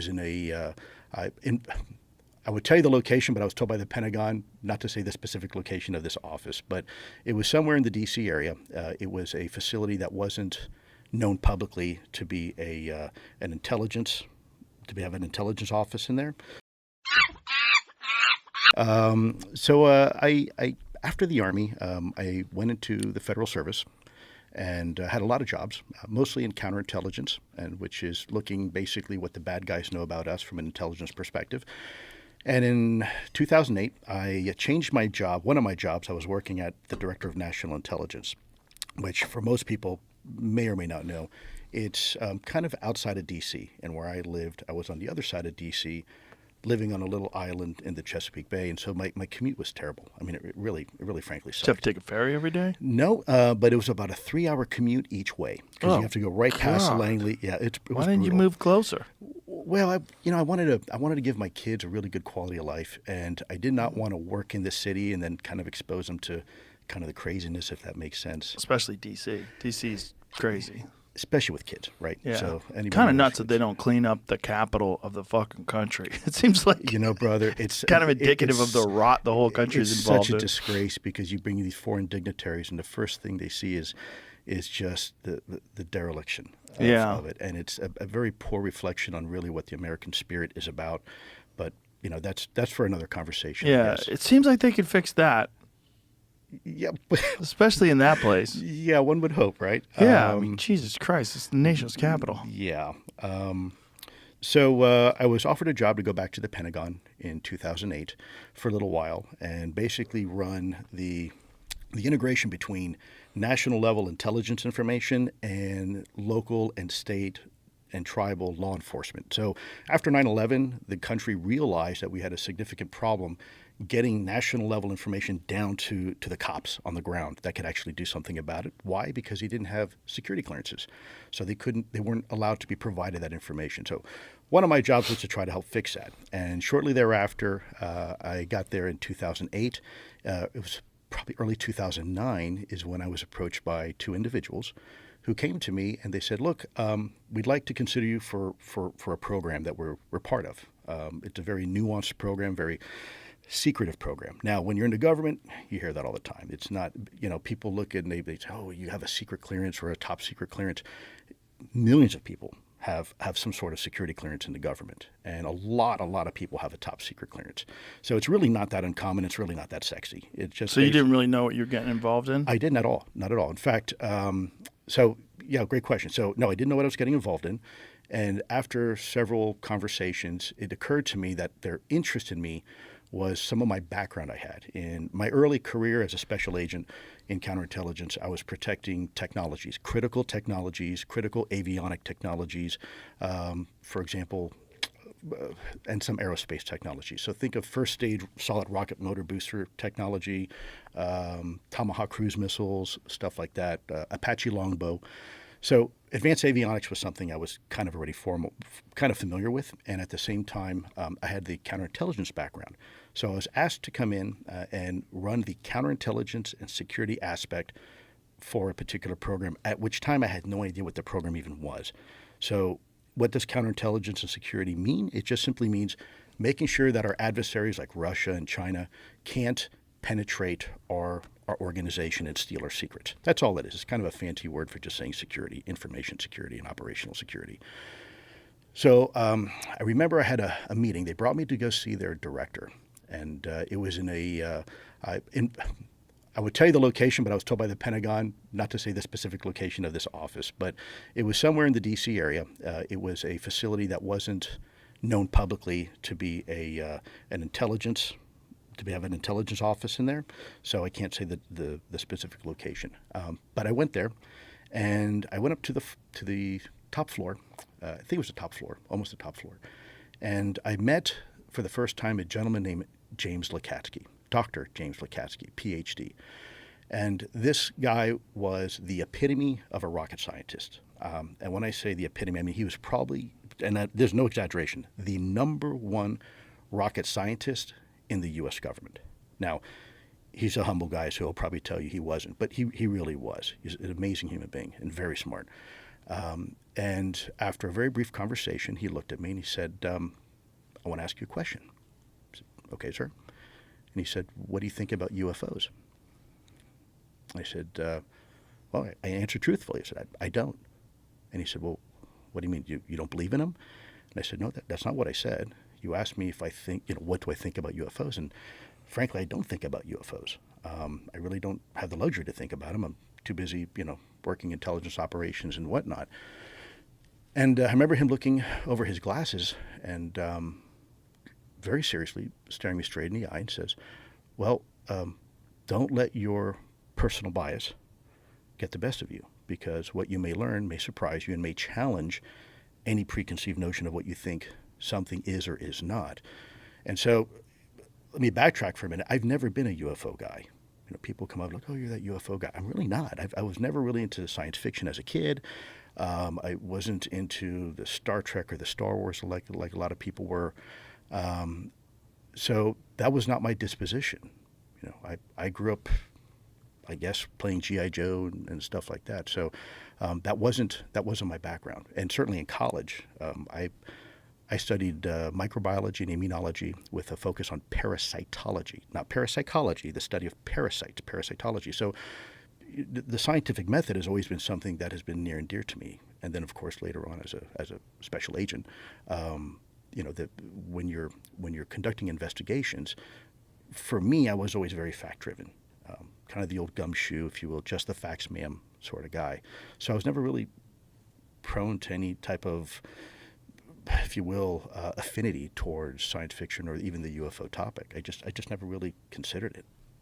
was in a, I would tell you the location, but I was told by the Pentagon not to say the specific location of this office. But it was somewhere in the D.C. area. It was a facility that wasn't known publicly to be an intelligence, to have an intelligence office in there. I after the Army, I went into the federal service and had a lot of jobs, mostly in counterintelligence, and which is looking basically what the bad guys know about us from an intelligence perspective. And in 2008, I changed my job. One of my jobs, I was working at the Director of National Intelligence, which for most people may or may not know, it's kind of outside of D.C. And where I lived, I was on the other side of D.C., living on a little island in the Chesapeake Bay. And so my commute was terrible. I mean, it really frankly sucked. Do you have to take a ferry every day? No, but it was about a 3-hour commute each way because you have to go right past Langley. Yeah, it was Why didn't you move closer? Well, I wanted to give my kids a really good quality of life, and I did not want to work in the city and then kind of expose them to kind of the craziness, if that makes sense. Especially D.C. D.C.'s crazy. Especially with kids, right? Yeah. So kind of nuts that they don't clean up the capital of the fucking country. It seems like, brother, it's kind of indicative of the rot the whole country is involved in. It's such a disgrace because you bring these foreign dignitaries, and the first thing they see is just the dereliction of it, and it's a very poor reflection on really what the American spirit is about. But that's for another conversation. Yeah, it seems like they could fix that. Yeah, especially in that place. Yeah, one would hope, right? Yeah, I mean, Jesus Christ, it's the nation's capital. Yeah. So I was offered a job to go back to the Pentagon in 2008 for a little while and basically run the integration between national level intelligence information and local and state and tribal law enforcement. So after 9/11, the country realized that we had a significant problem getting national level information down to the cops on the ground that could actually do something about it. Why? Because he didn't have security clearances. So they weren't allowed to be provided that information. So one of my jobs was to try to help fix that. And shortly thereafter, I got there in 2008. It was probably early 2009 is when I was approached by two individuals who came to me and they said, look, we'd like to consider you for a program that we're part of. It's a very nuanced program, very secretive program. Now, when you're in the government, you hear that all the time. It's not, people look at and they say, oh, you have a secret clearance or a top secret clearance. Millions of people have some sort of security clearance in the government, and a lot of people have a top secret clearance. So it's really not that uncommon. It's really not that sexy. It's just so you didn't really know what you're getting involved in? I didn't at all, not at all. In fact, great question. So no, I didn't know what I was getting involved in, and after several conversations, it occurred to me that their interest in me was some of my background I had. In my early career as a special agent in counterintelligence, I was protecting technologies, critical avionic technologies, for example, and some aerospace technology. So think of first stage solid rocket motor booster technology, Tomahawk cruise missiles, stuff like that, Apache longbow. So advanced avionics was something I was kind of already familiar with, and at the same time, I had the counterintelligence background. So I was asked to come in and run the counterintelligence and security aspect for a particular program, at which time I had no idea what the program even was. So what does counterintelligence and security mean? It just simply means making sure that our adversaries like Russia and China can't penetrate our organization and steal our secrets. That's all it is. It's kind of a fancy word for just saying security, information security, and operational security. So I remember I had a meeting. They brought me to go see their director, and it was in I would tell you the location, but I was told by the Pentagon not to say the specific location of this office. But it was somewhere in the D.C. area. It was a facility that wasn't known publicly to be an intelligence. To have an intelligence office in there, so I can't say the specific location. But I went there, and I went up to the top floor. I think it was the top floor, almost the top floor, and I met for the first time a gentleman named James Lakatsky, Dr. James Lakatsky, Ph.D. And this guy was the epitome of a rocket scientist. And when I say the epitome, I mean he was probably, and there's no exaggeration, the number one rocket scientist in the U.S. government. Now, he's a humble guy, so he'll probably tell you he wasn't, but he really was. He's an amazing human being and very smart. And after a very brief conversation, he looked at me and he said, I want to ask you a question. I said, okay, sir. And he said, what do you think about UFOs? I said, well, I answered truthfully. I said, I don't. And he said, well, what do you mean? You don't believe in them? And I said, no, that's not what I said. You asked me if I think, what do I think about UFOs? And frankly, I don't think about UFOs. I really don't have the luxury to think about them. I'm too busy, working intelligence operations and whatnot. And I remember him looking over his glasses and very seriously staring me straight in the eye and says, well, don't let your personal bias get the best of you, because what you may learn may surprise you and may challenge any preconceived notion of what you think something is or is not. And so let me backtrack for a minute. I've never been a UFO guy. People come up like, oh, you're that UFO guy. I'm really not. I was never really into science fiction as a kid. I wasn't into the Star Trek or the Star Wars like a lot of people were. So that was not my disposition. I grew up, I guess, playing G.I. Joe and stuff like that. So that wasn't my background. And certainly in college, I studied microbiology and immunology with a focus on parasitology, not parapsychology, the study of parasites, parasitology. So the scientific method has always been something that has been near and dear to me. And then, of course, later on as a special agent, that when you're conducting investigations, for me, I was always very fact-driven, kind of the old gumshoe, if you will, just the facts, ma'am, sort of guy. So I was never really prone to any type of, if you will, affinity towards science fiction or even the UFO topic. I just never really considered it.